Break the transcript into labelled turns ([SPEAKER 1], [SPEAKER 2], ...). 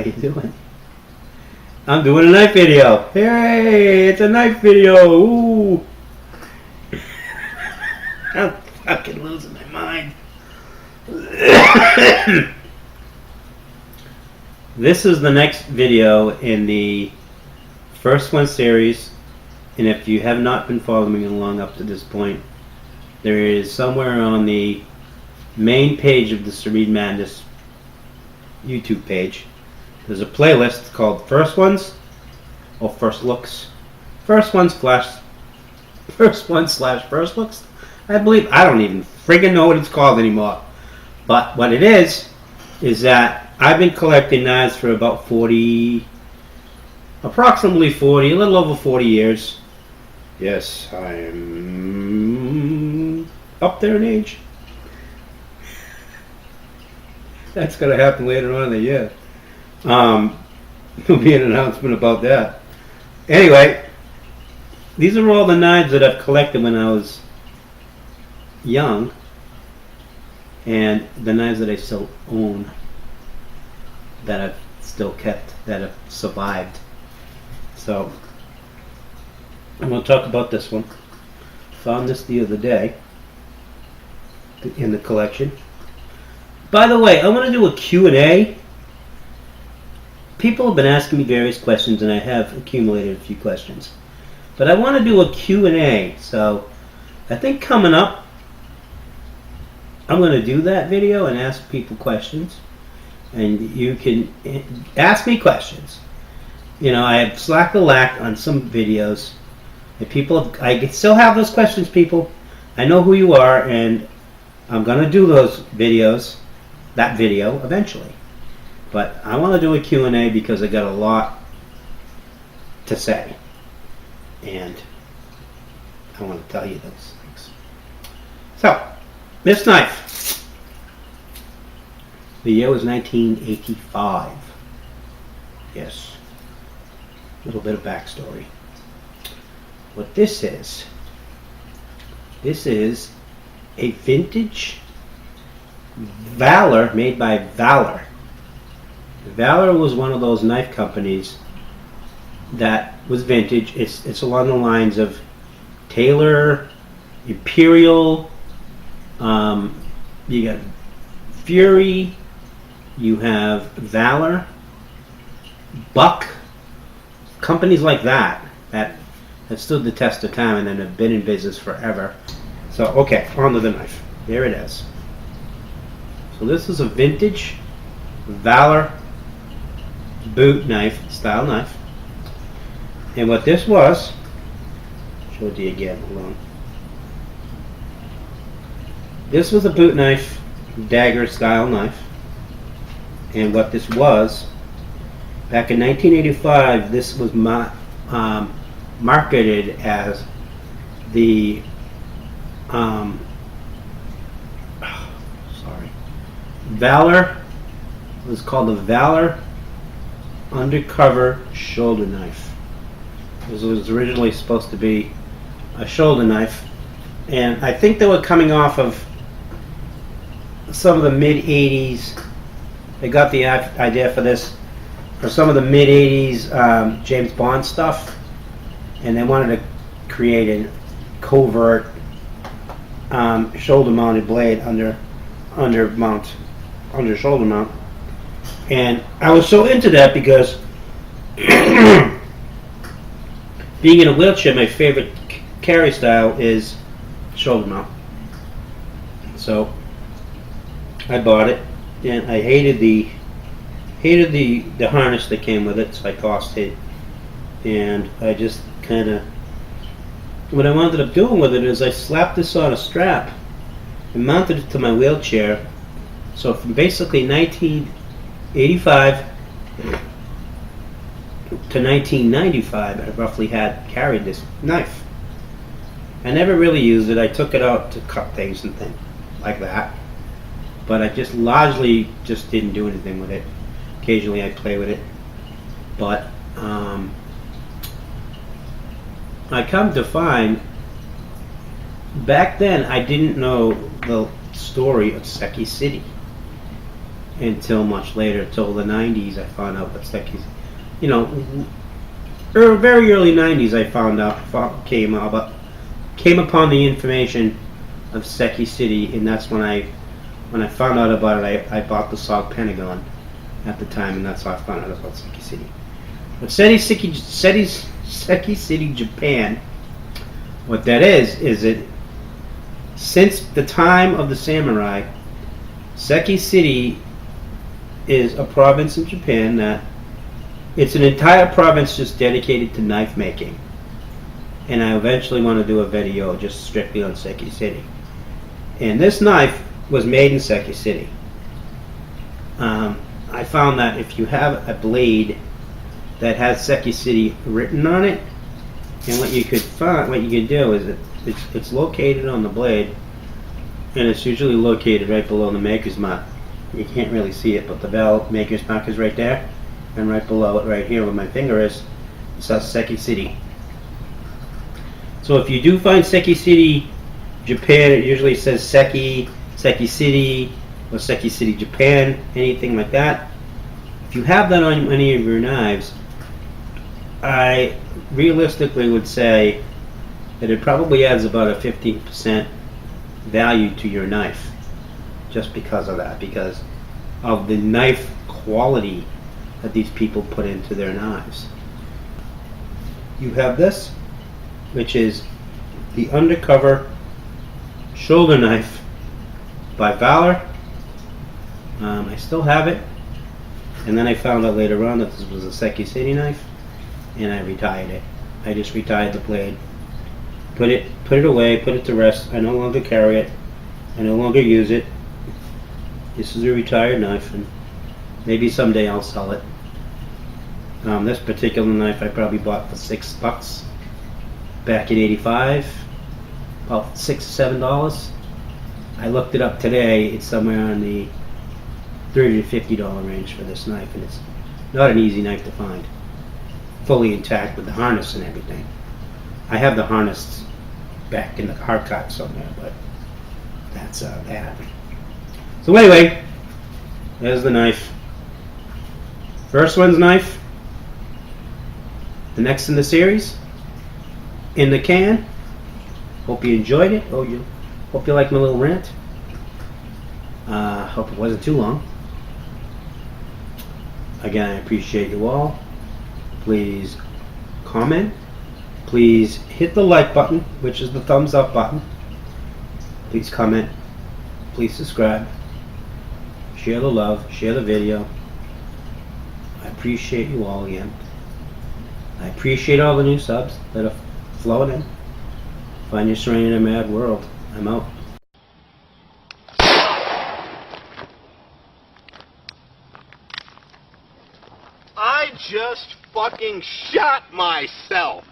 [SPEAKER 1] you doing? I'm doing a knife video. Hey, it's a knife video. Ooh. I'm fucking losing my mind. This is the next video in the first one series, and if you have not been following me along up to this point, there is somewhere on the main page of the Serene Madness YouTube page, there's a playlist called First Ones or First Looks. First Ones slash First Looks. I believe, I don't even friggin' know what it's called anymore. But what it is that I've been collecting knives for about approximately 40, a little over 40 years. Yes, I am up there in age. That's going to happen later on in the year. There'll be an announcement about that. Anyway, these are all the knives that I've collected when I was young, and the knives that I still own, that I've still kept, that have survived. So I'm going to talk about this one. Found this the other day in the collection. By the way, I want to do a Q&A. People have been asking me various questions, and I have accumulated a few questions. But I want to do a Q&A, so I think coming up, I'm going to do that video and ask people questions. And you can ask me questions. You know, I have slacked the lack on some videos. And people, I still have those questions, people. I know who you are, and I'm going to do those videos, that video, eventually. But I want to do a Q&A because I got a lot to say. And I want to tell you those things. So, this knife. The year was 1985. Yes. A little bit of backstory. What this is a vintage Valor made by Valor. Valor was one of those knife companies that was vintage. It's along the lines of Taylor, Imperial, you got Fury, you have Valor, Buck, companies like that have stood the test of time and then have been in business forever. So, okay, on to the knife. There it is. So this is a vintage Valor boot knife, style knife. And what this was, show it to you again, hold on. This was a boot knife, dagger style knife. And what this was, back in 1985, this was marketed as the Valor. It was called the Valor Undercover Shoulder Knife. It was originally supposed to be a shoulder knife, and I think they were coming off of some of the mid-80s. They got the idea for this for some of the mid-80s James Bond stuff, and they wanted to create a covert shoulder-mounted blade under shoulder mount. And I was so into that because being in a wheelchair, my favorite carry style is shoulder mount. So I bought it, and I hated the harness that came with it, so I tossed it. And I just kind of, what I wound up doing with it is I slapped this on a strap and mounted it to my wheelchair. So from basically 1985 to 1995, I roughly carried this knife. I never really used it. I took it out to cut things and things like that, but I just largely just didn't do anything with it. Occasionally I play with it, but I come to find back then I didn't know the story of Seki City. until much later, till the 90s. I found out what Seki, you know, very early 90s. I came upon the information of Seki City, and that's when I found out about it. I bought the Sog Pentagon at the time, and that's how I found out about Seki City. But Seki City, Japan, what that is it, since the time of the samurai, Seki City is a province in Japan that it's an entire province just dedicated to knife making. And I eventually want to do a video just strictly on Seki City. And this knife was made in Seki City. I found that if you have a blade that has Seki City written on it, and what you could do is it's located on the blade, and it's usually located right below the maker's mark. You can't really see it, but the Valor maker's mark is right there, and right below it, right here where my finger is, it says Seki City. So if you do find Seki City, Japan, it usually says Seki City, or Seki City, Japan, anything like that. If you have that on any of your knives, I realistically would say that it probably adds about a 15% value to your knife, just because of that, because of the knife quality that these people put into their knives. You have this, which is the undercover shoulder knife by Valor. I still have it, and then I found out later on that this was a Seki City knife, and I retired it. I just retired the blade, put it away, put it to rest. I no longer carry it. I no longer use it. This is a retired knife, and maybe someday I'll sell it. This particular knife I probably bought for $6 back in '85, about $6 or $7. I looked it up today. It's somewhere in the $30 to $50 range for this knife, and it's not an easy knife to find, fully intact with the harness and everything. I have the harness back in the hard cart somewhere, but that's that. So anyway, there's the knife. First one's knife. The next in the series, in the can. Hope you enjoyed it. Hope you liked my little rant. Hope it wasn't too long. Again, I appreciate you all. Please comment. Please hit the like button, which is the thumbs up button. Please comment. Please subscribe. Share the love. Share the video. I appreciate you all again. I appreciate all the new subs that are flowing in. Find your serene in a mad world. I'm out.
[SPEAKER 2] I just fucking shot myself.